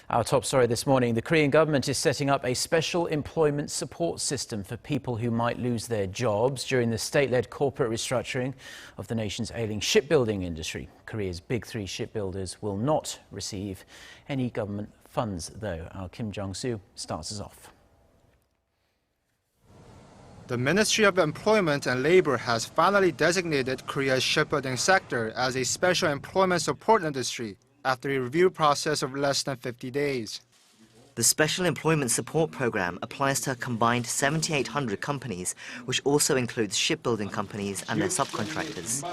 Our top story this morning, the Korean government is setting up a special employment support system for people who might lose their jobs during the state-led corporate restructuring of the nation's ailing shipbuilding industry. Korea's big three shipbuilders will not receive any government funds, though. Our Jung-soo starts us off. The Ministry of Employment and Labor has finally designated Korea's shipbuilding sector as a special employment support industry after a review process of less than 50 days. The Special Employment Support Program applies to a combined 7,800 companies, which also includes shipbuilding companies and their subcontractors.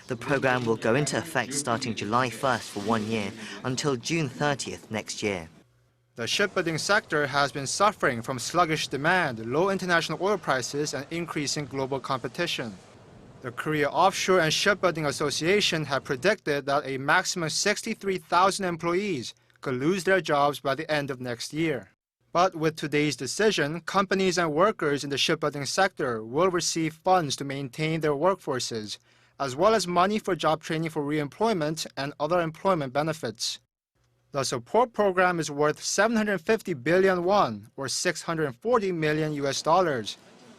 The program will go into effect starting July 1st for 1 year until June 30th next year. The shipbuilding sector has been suffering from sluggish demand, low international oil prices, and increasing global competition. The Korea Offshore and Shipbuilding Association had predicted that a maximum 63,000 employees could lose their jobs by the end of next year. But with today's decision, companies and workers in the shipbuilding sector will receive funds to maintain their workforces, as well as money for job training for re-employment and other employment benefits. The support program is worth 750 billion won, or $640 million,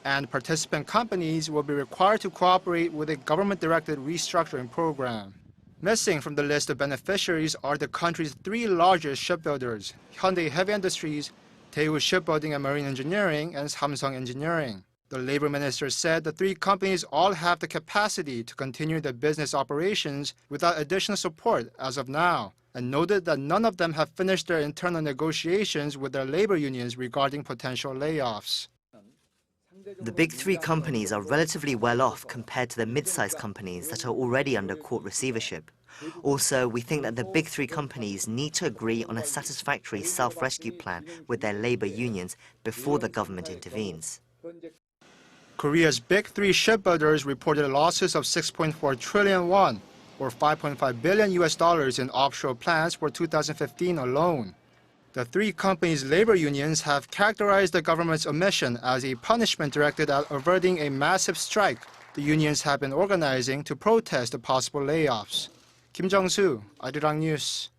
and participant companies will be required to cooperate with a government-directed restructuring program. Missing from the list of beneficiaries are the country's three largest shipbuilders, Hyundai Heavy Industries, Daewoo Shipbuilding and Marine Engineering, and Samsung Engineering. The labor minister said the three companies all have the capacity to continue their business operations without additional support as of now, and noted that none of them have finished their internal negotiations with their labor unions regarding potential layoffs. The big three companies are relatively well off compared to the mid-sized companies that are already under court receivership. Also, we think that the big three companies need to agree on a satisfactory self-rescue plan with their labor unions before the government intervenes. Korea's big three shipbuilders reported losses of 6.4 trillion won, or $5.5 billion in offshore plants for 2015 alone. The three companies' labor unions have characterized the government's omission as a punishment directed at averting a massive strike the unions have been organizing to protest the possible layoffs. Jung-soo, Arirang News.